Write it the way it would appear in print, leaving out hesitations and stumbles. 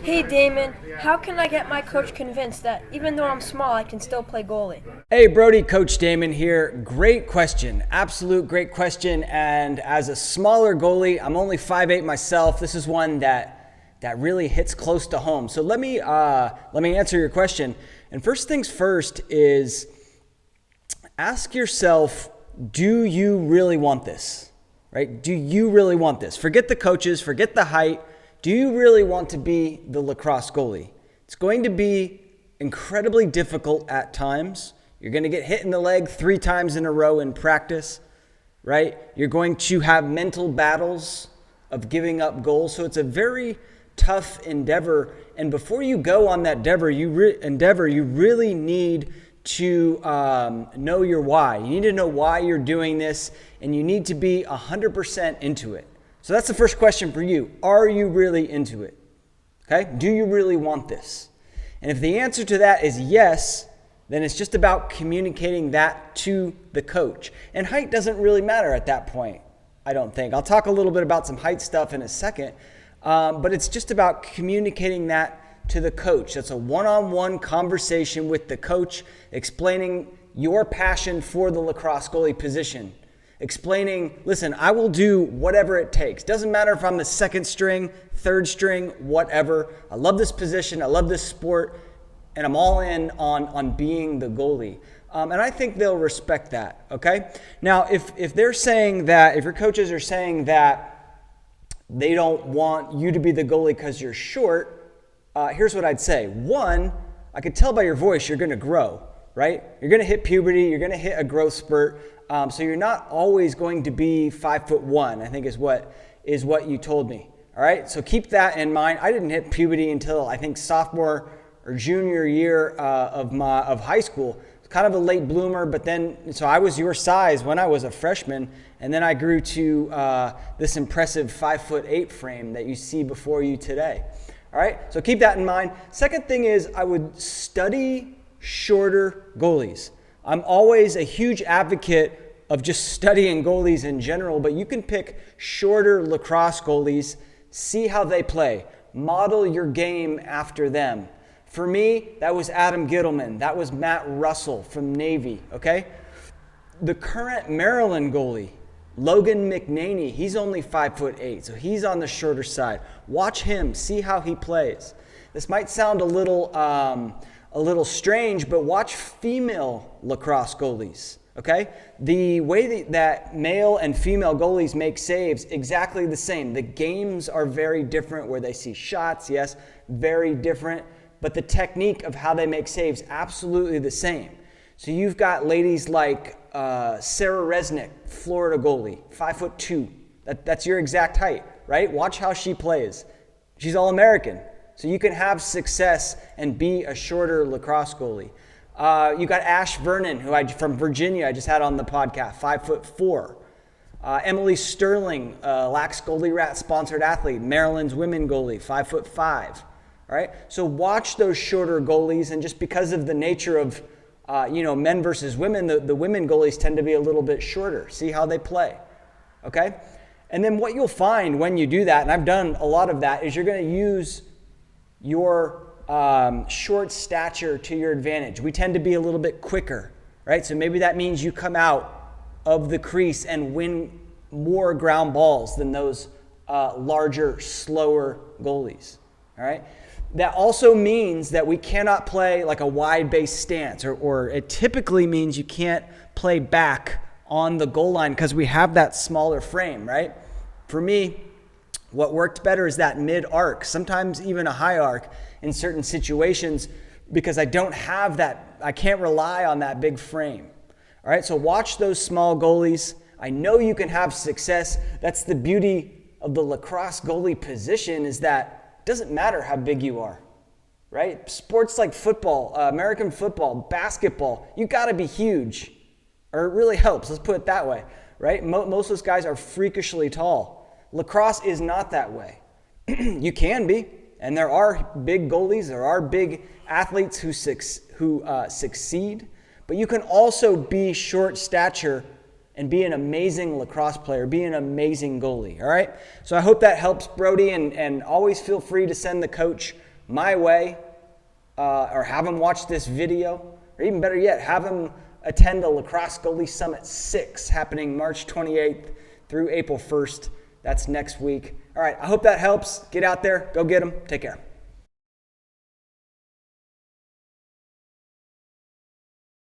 Hey Damon, how can I get my coach convinced that even though I'm small, I can still play goalie? Hey Brody, Coach Damon here. Great question. Absolute great question. And as a smaller goalie, I'm only 5'8" myself. This is one that really hits close to home. So let me answer your question. And first things first is ask yourself, do you really want this? Right? Do you really want this? Forget the coaches, forget the height. Do you really want to be the lacrosse goalie? It's going to be incredibly difficult at times. You're going to get hit in the leg 3 times in a row in practice, right? You're going to have mental battles of giving up goals. So it's a very tough endeavor. And before you go on that endeavor, you really need to know your why. You need to know why you're doing this, and you need to be 100% into it. So that's the first question for you. Are you really into it? Okay? Do you really want this? And if the answer to that is yes, then it's just about communicating that to the coach. And height doesn't really matter at that point, I don't think. I'll talk a little bit about some height stuff in a second, but it's just about communicating that to the coach. That's a one-on-one conversation with the coach, explaining your passion for the lacrosse goalie position. Explaining, listen, I will do whatever it takes. Doesn't matter if I'm the second string, third string, whatever. I love this position. I love this sport. And I'm all in on being the goalie. And I think they'll respect that, okay? Now, if they're saying that, if your coaches are saying that they don't want you to be the goalie because you're short, here's what I'd say. One, I could tell by your voice you're going to grow, right? You're going to hit puberty. You're going to hit a growth spurt. So you're not always going to be 5'1", I think is what you told me. All right, so keep that in mind. I didn't hit puberty until I think sophomore or junior year of high school. It's kind of a late bloomer, but then so I was your size when I was a freshman, and then I grew to this impressive 5'8" frame that you see before you today. All right, so keep that in mind. Second thing is I would study shorter goalies. I'm always a huge advocate of just studying goalies in general, but you can pick shorter lacrosse goalies, see how they play, model your game after them. For me, that was Adam Gittleman. That was Matt Russell from Navy, okay? The current Maryland goalie, Logan McNaney, he's only 5'8", so he's on the shorter side. Watch him, see how he plays. This might sound a little strange, but watch female lacrosse goalies, okay? The way that male and female goalies make saves, exactly the same. The games are very different where they see shots, yes, very different, but the technique of how they make saves, absolutely the same. So you've got ladies like Sarah Resnick, Florida goalie, 5'2". That's your exact height, right? Watch how she plays. She's All-American. So you can have success and be a shorter lacrosse goalie. You got Ash Vernon, from Virginia, I just had on the podcast, 5'4". Emily Sterling, Lax Goalie Rat sponsored athlete, Maryland's women goalie, 5'5". All right. So watch those shorter goalies, and just because of the nature of men versus women, the women goalies tend to be a little bit shorter. See how they play. Okay. And then what you'll find when you do that, and I've done a lot of that, is you're going to use your short stature to your advantage. We tend to be a little bit quicker, right? So maybe that means you come out of the crease and win more ground balls than those larger, slower goalies, all right? That also means that we cannot play like a wide base stance, or it typically means you can't play back on the goal line because we have that smaller frame, right? For me, what worked better is that mid-arc, sometimes even a high arc in certain situations, because I don't have that, I can't rely on that big frame. All right, so watch those small goalies. I know you can have success. That's the beauty of the lacrosse goalie position, is that it doesn't matter how big you are, right? Sports like football, American football, basketball, you got to be huge, or it really helps. Let's put it that way, right? Most of those guys are freakishly tall. Lacrosse is not that way. You can be, and there are big goalies, there are big athletes who succeed, but you can also be short stature and be an amazing lacrosse player, be an amazing goalie, all right? So I hope that helps, Brody, and always feel free to send the coach my way, or have them watch this video, or even better yet, have them attend the Lacrosse Goalie Summit 6 happening March 28th through April 1st. That's next week. All right, I hope that helps. Get out there, go get them. Take care.